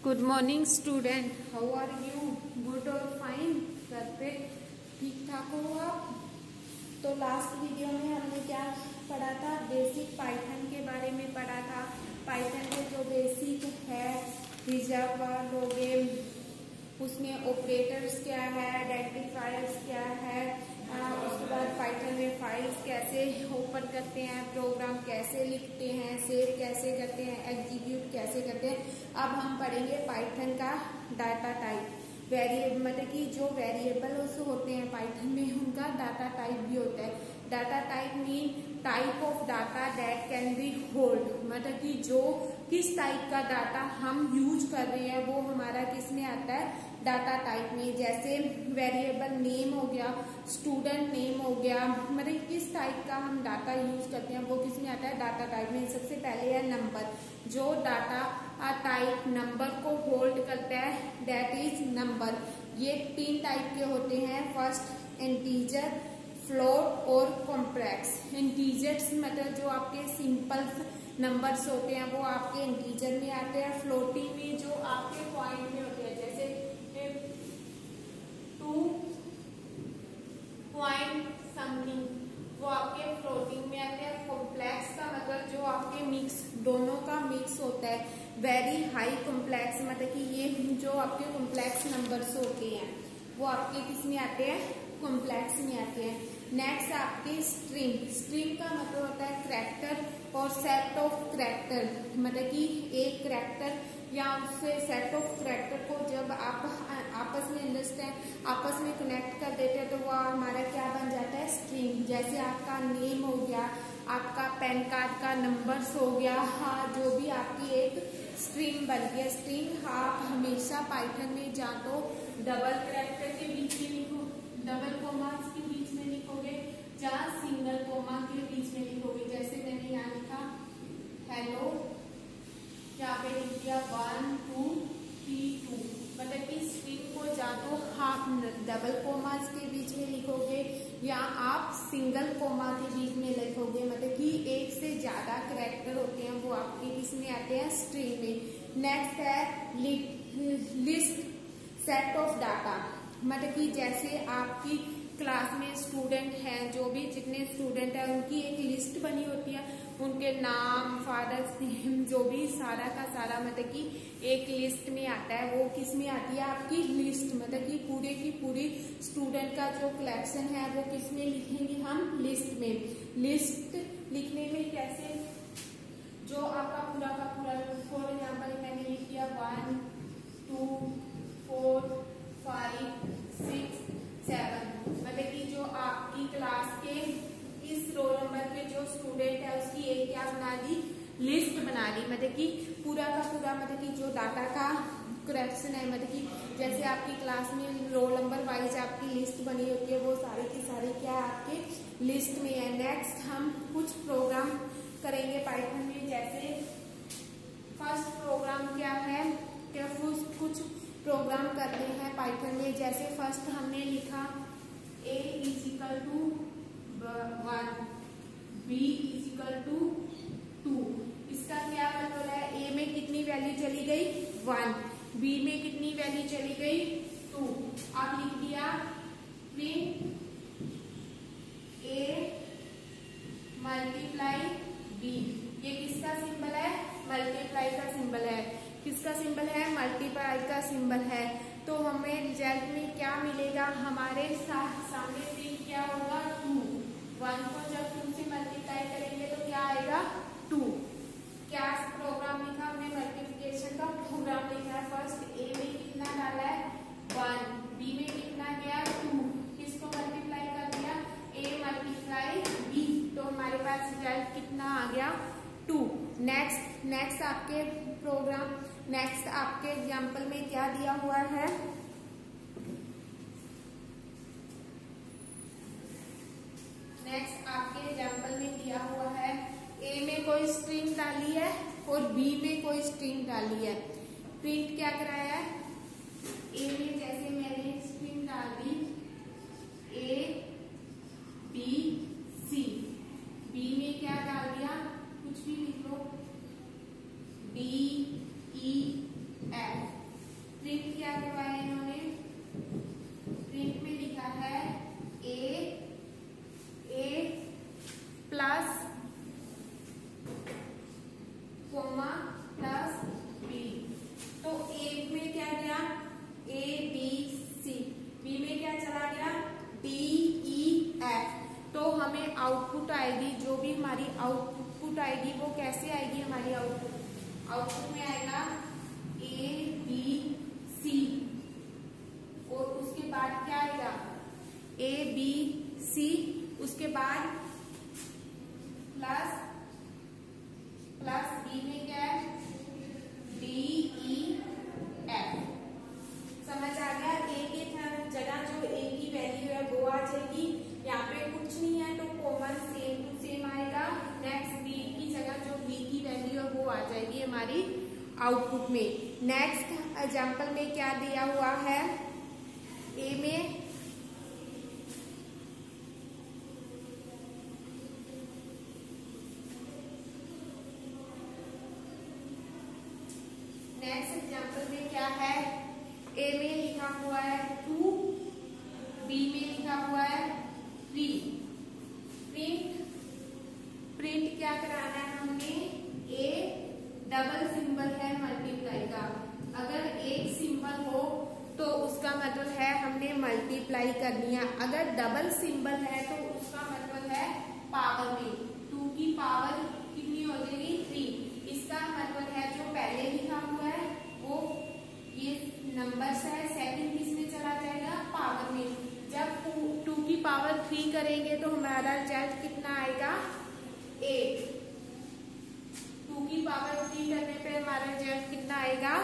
Good morning student, how are you? Good और fine? घर पे ठीक ठाक हो आप? तो लास्ट वीडियो में हमने क्या पढ़ा था? बेसिक पाइथन के बारे में पढ़ा था। पाइथन के जो बेसिक है, रिजर्व लोगे, उसमें ऑपरेटर्स क्या है, आइडेंटिफायर्स क्या है, उसके बाद पाइथन में फाइल्स कैसे ओपन करते हैं, प्रोग्राम कैसे लिखते हैं, सेव कैसे करते हैं, एग्जीक्यूट कैसे करते हैं। अब हम पढ़ेंगे पाइथन का डाटा टाइप। वेरिएबल मतलब कि जो वेरिएबल्स होते हैं पाइथन में, उनका डाटा टाइप भी होता है। Data type mean type of data that can be hold, मतलब कि जो किस टाइप का डाटा हम यूज कर रहे हैं वो हमारा किस में आता है? डाटा टाइप में। जैसे वेरिएबल नेम हो गया, स्टूडेंट नेम हो गया, मतलब किस टाइप का हम डाटा यूज करते हैं वो किस में आता है? डाटा टाइप में। सबसे पहले है नंबर। जो डाटा टाइप नंबर को होल्ड करता है दैट इज नंबर। ये 3 टाइप के होते हैं। फर्स्ट इंटीजर, फ्लोट और कॉम्प्लेक्स। इंटीजर्स मतलब जो आपके सिंपल नंबर्स होते हैं वो आपके इंटीजर में आते हैं। फ्लोटिंग में जो आपके पॉइंट में होते हैं, जैसे 2 पॉइंट समथिंग, वो आपके फ्लोटिंग में आते हैं। कॉम्प्लेक्स का मतलब जो आपके मिक्स, दोनों का मिक्स होता है। वेरी हाई कॉम्प्लेक्स मतलब कि ये जो आपके कॉम्प्लेक्स नंबर्स होते हैं वो आपके किस में आते हैं? कॉम्प्लेक्स में आते हैं। नेक्स्ट आपके स्ट्रिंग। स्ट्रिंग का मतलब होता है करैक्टर और सेट ऑफ करैक्टर, मतलब कि एक करैक्टर या उससे सेट ऑफ करैक्टर को जब आप आपस में अंडरस्टैंड, आपस में कनेक्ट कर देते हैं तो वो हमारा क्या बन जाता है? स्ट्रिंग। जैसे आपका नेम हो गया, आपका पैन कार्ड का नंबर्स हो गया, हाँ, जो भी आपकी एक स्ट्रिंग बन गया। स्ट्रिंग आप हमेशा पाइथन में जा तो डबल करैक्टर के बीच में लिखो, डबल कोमास के बीच में लिखोगे, जहाँ सिंगल कोमा के बीच में लिखोगे। जैसे मैंने यहाँ लिखा हेलो, यहाँ पे लिख दिया 1 2 3 2, मतलब कि स्ट्रिंग को या तो आप डबल कोमास के बीच में लिखोगे या आप सिंगल कोमा के बीच में लिखोगे। मतलब कि एक से ज्यादा करैक्टर होते हैं वो आपके किस में आते हैं? स्ट्रिंग में। नेक्स्ट है लिस्ट, सेट ऑफ डाटा, मतलब कि जैसे आपकी क्लास में स्टूडेंट हैं, जो भी जितने स्टूडेंट हैं उनकी एक लिस्ट बनी होती है, उनके नाम, फादर्स नेम, जो भी सारा का सारा मतलब कि एक लिस्ट में आता है। वो किस में आती है? आपकी लिस्ट, मतलब कि पूरे की पूरी स्टूडेंट का जो कलेक्शन है वो किस में लिखेंगे हम? लिस्ट में। लिस्ट लिखने में कैसे? जो आपका पूरा का पूरा, फॉर एग्जाम्पल मैंने लिख दिया 1 2 4 5 6 7, मतलब कि जो आपकी क्लास के इस रोल नंबर के जो स्टूडेंट है उसकी एक क्या बना दी? लिस्ट बना ली। मतलब कि पूरा का पूरा, मतलब कि जो डाटा का करेक्शन है, मतलब कि जैसे आपकी क्लास में रोल नंबर वाइज आपकी लिस्ट बनी होती है वो सारी की सारी क्या आपके लिस्ट में है। नेक्स्ट हम कुछ प्रोग्राम करेंगे पाइथन में। जैसे फर्स्ट प्रोग्राम क्या है? क्या कुछ प्रोग्राम करते हैं पाइथन में। जैसे फर्स्ट हमने लिखा a equal to 1, b equal to 2। इसका क्या मतलब है? a में कितनी वैल्यू चली गई? 1, b में कितनी वैल्यू चली गई? 2। अब लिख दिया प्रिंट a मल्टीप्लाई b। ये किसका सिंबल है? मल्टीप्लाई का सिंबल है। किसका सिंबल है? मल्टीप्लाई का सिंबल है। तो हमें रिजल्ट में क्या मिलेगा? हमारे सामने प्रिंट क्या होगा? 2। 1 को जब 2 से मल्टीप्लाई करेंगे तो क्या आएगा? 2। क्या प्रोग्राम लिखा हमने? मल्टीप्लिकेशन का प्रोग्राम लिखा है। फर्स्ट a में कितना डाला है? 1, b में कितना गया? 2। किसको मल्टीप्लाई कर दिया? a मल्टीप्लाई b, तो हमारे पास रिजल्ट कितना आ गया? 2। नेक्स्ट आपके प्रोग्राम, नेक्स्ट आपके एग्जाम्पल में क्या दिया हुआ है? नेक्स्ट आपके एग्जाम्पल में दिया हुआ है a में कोई स्ट्रिंग डाली है और b में कोई स्ट्रिंग डाली है। प्रिंट क्या कराया है? a में जैसे मैंने स्ट्रिंग डाल दी a b c, b में क्या डाल दिया? कुछ भी लिख लो, d e f, प्रिंट क्या करवाया इन्होंने, प्रिंट में लिखा है ए प्लस कोमा प्लस बी। तो ए में क्या गया ए बी सी, बी में क्या चला गया डी ई एफ। तो हमें आउटपुट आएगी, जो भी हमारी आउटपुट आएगी वो कैसे आएगी, हमारी आउटपुट में आएगा ए बी सी और उसके बाद क्या आएगा ए बी सी, उसके बाद प्लस बी में क्या है डी ई एफ। समझ आ गया। ए की जगह जो ए की वैल्यू है वो आ जाएगी, यहाँ पे कुछ नहीं है तो कॉमन सेम टू सेम आएगा। नेक्स्ट बी की जगह जो बी की वैल्यू है वो आ जाएगी हमारी आउटपुट में। नेक्स्ट एग्जांपल में क्या दिया हुआ है, ए में नेक्स्ट एग्जांपल में क्या है, ए में लिखा हुआ है 2, बी में लिखा हुआ है 3। प्रिंट क्या कराना है हमने, ए डबल सिंबल है मल्टीप्लाई का, अगर एक सिंबल हो तो उसका मतलब है हमने मल्टीप्लाई करनी है, अगर डबल सिंबल है तो उसका मतलब है पावर में 2 की पावर कितनी हो जाएगी 3। इसका मतलब है जो पहले लिखा हुआ है वो ये नंबर्स है, सेकंड किस में चला जाएगा पावर में। जब 2 की पावर 3 करेंगे तो हमारा रिजल्ट कितना आएगा 8। 2 की पावर 3 करने पे हमारा रिजल्ट कितना आएगा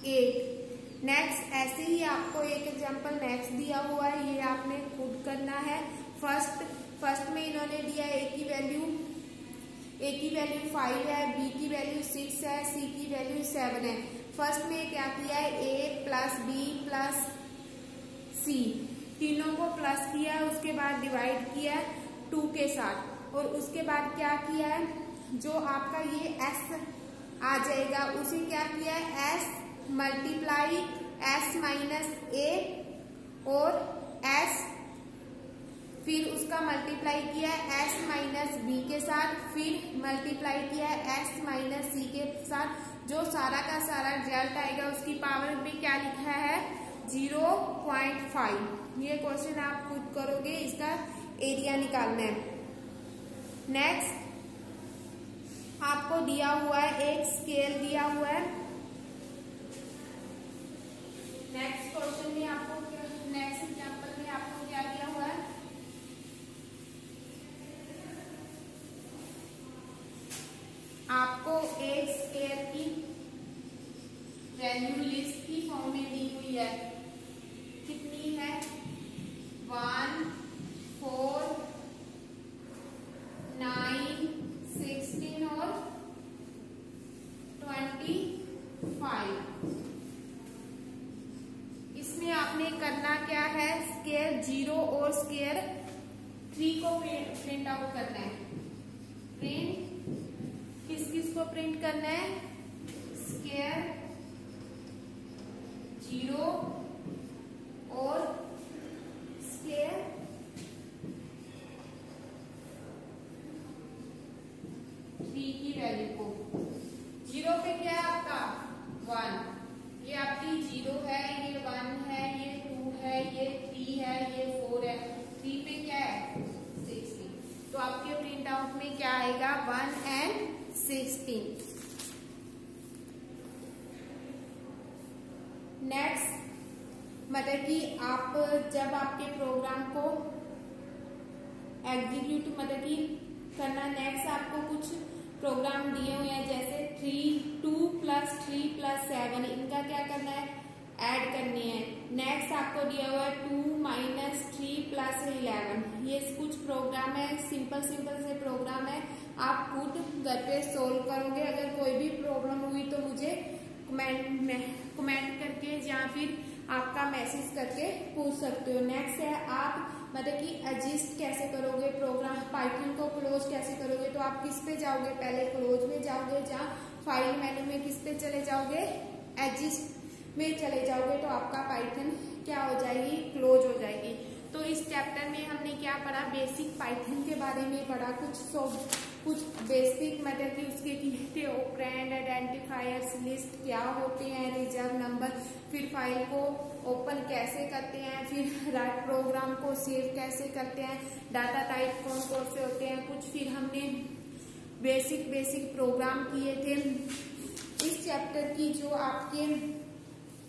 8। नेक्स्ट ऐसे ही आपको एक एग्जांपल नेक्स्ट दिया हुआ है, ये आपने खुद करना है। फर्स्ट में इन्होंने दिया ए की वैल्यू 5 है, बी की वैल्यू 6 है, सी की वैल्यू 7 है। फर्स्ट में क्या किया है ए प्लस बी प्लस सी, तीनों को प्लस किया है, उसके बाद डिवाइड किया है 2 के साथ, और उसके बाद क्या किया है जो आपका ये एस आ जाएगा उसे क्या किया है एस मल्टीप्लाई एस माइनस ए और एस, फिर उसका मल्टीप्लाई किया है एस माइनस बी के साथ, फिर मल्टीप्लाई किया है एस माइनस सी के साथ। जो सारा का सारा रिजल्ट आएगा उसकी पावर में क्या लिखा है 0.5। ये क्वेश्चन आप खुद करोगे, इसका एरिया निकालना है। नेक्स्ट आपको दिया हुआ है एक स्केल दिया हुआ है। नेक्स्ट क्वेश्चन में आपको नेक्स्ट एग्जांपल में आपको क्या दिया हुआ है, आपको एक स्केल की वैल्यू लिस्ट की फॉर्म में दी हुई है, कितनी है 1, 4, 9, 16 और 25। इसमें आपने करना क्या है स्केल 0 और स्केल 3 को प्रिंट आउट करना है। प्रिंट किस को प्रिंट करना है स्केल 0 और स्केल 3 की वैल्यू को। 0 पे क्या है आपका 1, ये आपकी 0 है, ये 1 है, ये 2 है, ये 3 है, ये 4 है। 3 पे क्या है 16, तो आपके प्रिंट आउट में क्या आएगा 1 and 16। नेक्स्ट मतलब कि आप जब आपके प्रोग्राम को एग्जीक्यूट मतलब कि करना, नेक्स्ट आपको कुछ प्रोग्राम दिए हुए हैं जैसे 2 + 3 + 7, इनका क्या करना है ऐड करनी है। नेक्स्ट आपको दिया हुआ है 2 - 3 + 11, ये कुछ प्रोग्राम है, सिंपल से प्रोग्राम है, आप खुद घर पे सोल्व करोगे। अगर कोई भी प्रॉब्लम हुई तो मुझे कमेंट करके या फिर आपका मैसेज करके पूछ सकते हो। नेक्स्ट है आप मतलब कि एडजस्ट कैसे करोगे प्रोग्राम, पाइथन को क्लोज कैसे करोगे, तो आप किस पे जाओगे पहले क्लोज में जाओगे, जहाँ फाइल मेन्यू में किस पे चले जाओगे में चले जाओगे तो आपका पाइथन क्या हो जाएगी, क्लोज हो जाएगी। तो इस चैप्टर में हमने क्या पढ़ा, बेसिक पाइथन के बारे में पढ़ा, कुछ बेसिक मतलब कि उसके थे ऑपरेंड, आइडेंटिफायर्स, लिस्ट क्या होते हैं, रिजर्व नंबर, फिर फाइल को ओपन कैसे करते हैं, फिर राइट प्रोग्राम को सेव कैसे करते हैं, डाटा टाइप कौन कौन से होते हैं, कुछ फिर हमने बेसिक प्रोग्राम किए थे। इस चैप्टर की जो आपके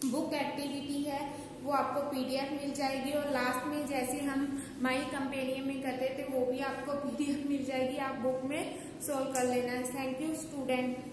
बुक एक्टिविटी है वो आपको पीडीएफ मिल जाएगी, और लास्ट में जैसे हम माई कंपेनियन में करते थे वो भी आपको पीडीएफ मिल जाएगी, आप बुक में सोल्व कर लेना। Thank you student.